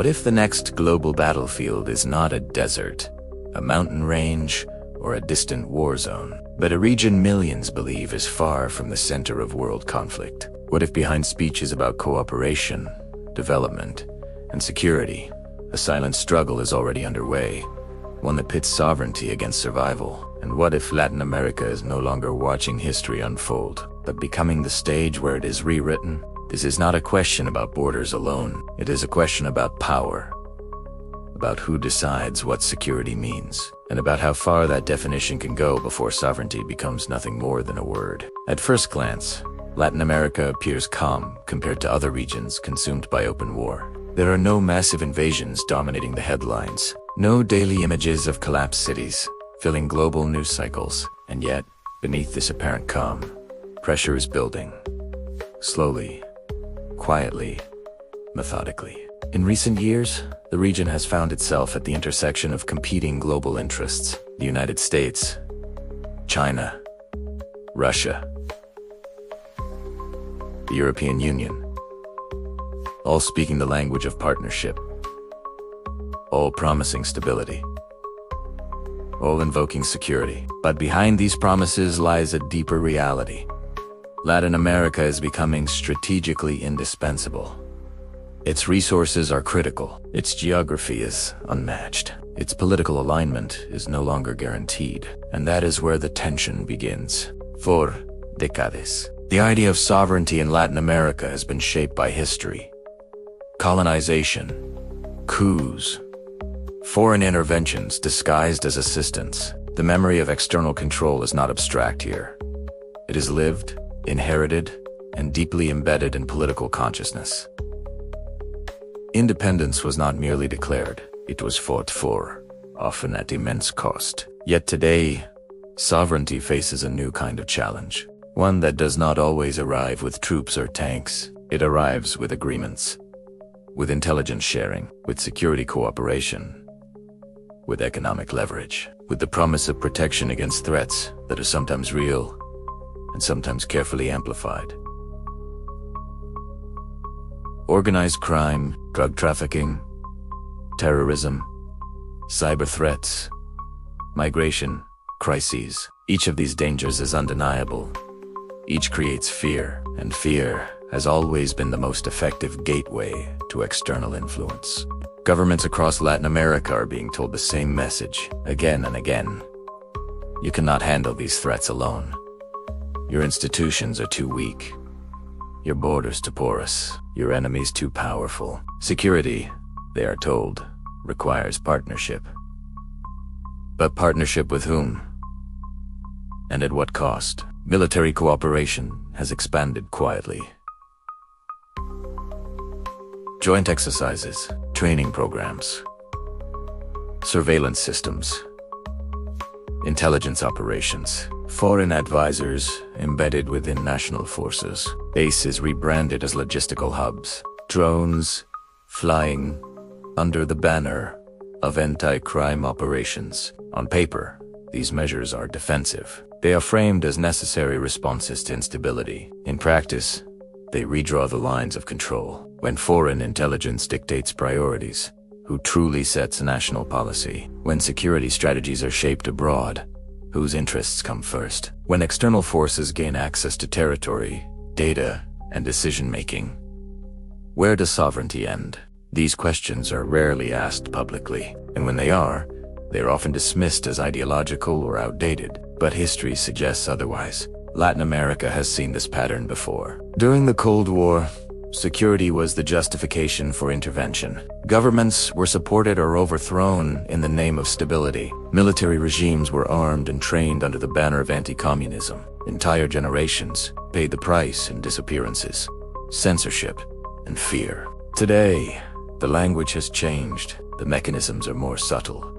What if the next global battlefield is not a desert, a mountain range, or a distant war zone, but a region millions believe is far from the center of world conflict? What if behind speeches about cooperation, development, and security, a silent struggle is already underway, one that pits sovereignty against survival? And what if Latin America is no longer watching history unfold, but becoming the stage where it is rewritten? This is not a question about borders alone. It is a question about power, about who decides what security means, and about how far that definition can go before sovereignty becomes nothing more than a word. At first glance, Latin America appears calm compared to other regions consumed by open war. There are no massive invasions dominating the headlines, no daily images of collapsed cities filling global news cycles, and yet, beneath this apparent calm, pressure is building. Slowly, quietly, methodically. In recent years, the region has found itself at the intersection of competing global interests: the United States, China, Russia, the European Union, all speaking the language of partnership, all promising stability, all invoking security. But behind these promises lies a deeper reality. Latin America is becoming strategically indispensable. Its resources are critical. Its geography is unmatched. Its political alignment is no longer guaranteed. And that is where the tension begins. For décadas, the idea of sovereignty in Latin America has been shaped by history. Colonization, coups, foreign interventions disguised as assistance. The memory of external control is not abstract here. It is lived, inherited, and deeply embedded in political consciousness. Independence was not merely declared, it was fought for, often at immense cost. Yet today, sovereignty faces a new kind of challenge. One that does not always arrive with troops or tanks. It arrives with agreements, with intelligence sharing, with security cooperation, with economic leverage, with the promise of protection against threats that are sometimes real and sometimes carefully amplified. Organized crime, drug trafficking, terrorism, cyber threats, migration, crises. Each of these dangers is undeniable. Each creates fear, and fear has always been the most effective gateway to external influence. Governments across Latin America are being told the same message again and again. You cannot handle these threats alone. Your institutions are too weak. Your borders too porous. Your enemies too powerful. Security, they are told, requires partnership. But partnership with whom? And at what cost? Military cooperation has expanded quietly. Joint exercises, training programs, surveillance systems, intelligence operations, foreign advisors embedded within national forces, bases rebranded as logistical hubs, drones flying under the banner of anti-crime operations. On paper, these measures are defensive. They are framed as necessary responses to instability. In practice, they redraw the lines of control. When foreign intelligence dictates priorities, who truly sets national policy? When security strategies are shaped abroad, whose interests come first? When external forces gain access to territory, data, and decision-making, where does sovereignty end? These questions are rarely asked publicly, and when they are often dismissed as ideological or outdated. But history suggests otherwise. Latin America has seen this pattern before. During the Cold War, security was the justification for intervention. Governments were supported or overthrown in the name of stability. Military regimes were armed and trained under the banner of anti-communism. Entire generations paid the price in disappearances, censorship, and fear. Today, the language has changed. The mechanisms are more subtle.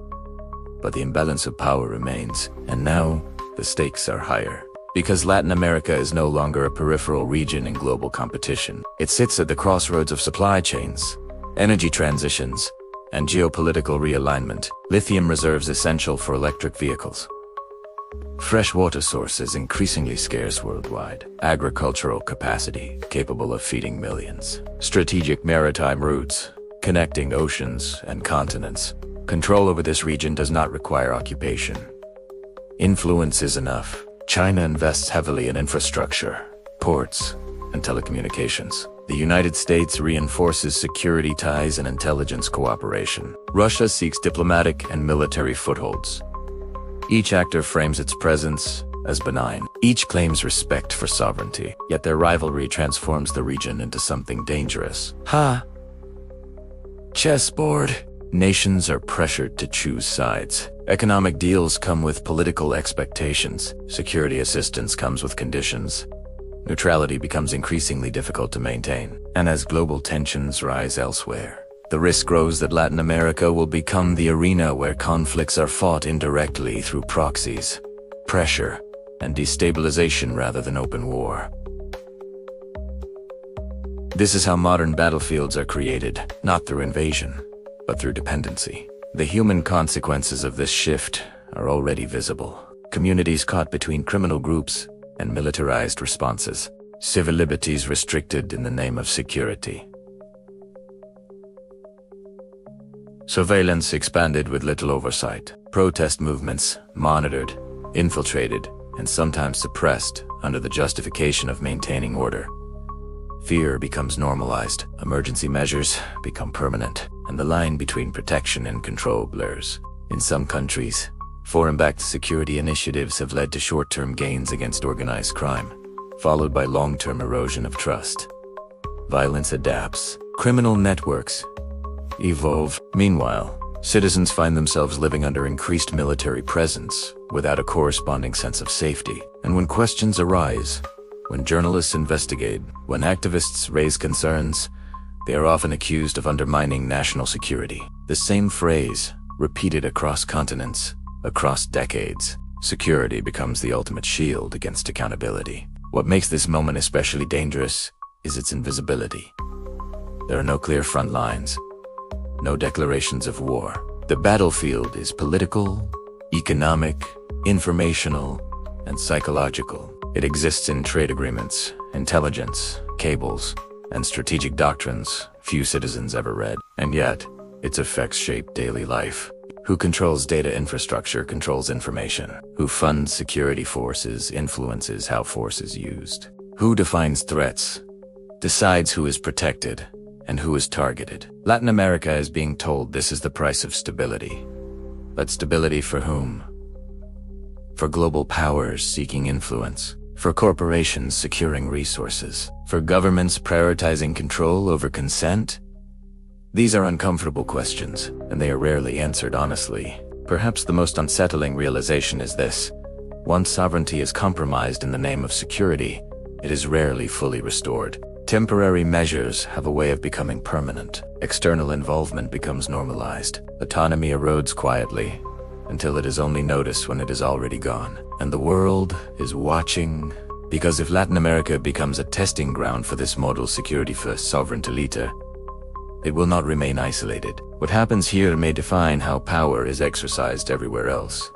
But the imbalance of power remains, and now the stakes are higher. Because Latin America is no longer a peripheral region in global competition. It sits at the crossroads of supply chains, energy transitions, and geopolitical realignment. Lithium reserves essential for electric vehicles. Fresh water sources increasingly scarce worldwide. Agricultural capacity capable of feeding millions. Strategic maritime routes connecting oceans and continents. Control over this region does not require occupation. Influence is enough. China invests heavily in infrastructure, ports, and telecommunications. The United States reinforces security ties and intelligence cooperation. Russia seeks diplomatic and military footholds. Each actor frames its presence as benign. Each claims respect for sovereignty, yet their rivalry transforms the region into something dangerous. Chessboard. Nations are pressured to choose sides. Economic deals come with political expectations. Security assistance comes with conditions. Neutrality becomes increasingly difficult to maintain. And as global tensions rise elsewhere, the risk grows that Latin America will become the arena where conflicts are fought indirectly through proxies, pressure, and destabilization rather than open war. This is how modern battlefields are created, not through invasion, but through dependency. The human consequences of this shift are already visible. Communities caught between criminal groups and militarized responses. Civil liberties restricted in the name of security. Surveillance expanded with little oversight. Protest movements monitored, infiltrated, and sometimes suppressed under the justification of maintaining order. Fear becomes normalized, emergency measures become permanent, and the line between protection and control blurs. In some countries, foreign-backed security initiatives have led to short-term gains against organized crime, followed by long-term erosion of trust. Violence adapts. Criminal networks evolve. Meanwhile, citizens find themselves living under increased military presence without a corresponding sense of safety. And when questions arise, when journalists investigate, when activists raise concerns, they are often accused of undermining national security. The same phrase, repeated across continents, across decades. Security becomes the ultimate shield against accountability. What makes this moment especially dangerous is its invisibility. There are no clear front lines, no declarations of war. The battlefield is political, economic, informational, and psychological. It exists in trade agreements, intelligence, cables, and strategic doctrines few citizens ever read. And yet, its effects shape daily life. Who controls data infrastructure controls information. Who funds security forces influences how force is used. Who defines threats decides who is protected and who is targeted. Latin America is being told this is the price of stability. But stability for whom? For global powers seeking influence. For corporations securing resources. For governments prioritizing control over consent? These are uncomfortable questions, and they are rarely answered honestly. Perhaps the most unsettling realization is this: once sovereignty is compromised in the name of security, it is rarely fully restored. Temporary measures have a way of becoming permanent. External involvement becomes normalized. Autonomy erodes quietly, until it is only noticed when it is already gone. And the world is watching, because if Latin America becomes a testing ground for this model security-first sovereign elite, it will not remain isolated. What happens here may define how power is exercised everywhere else.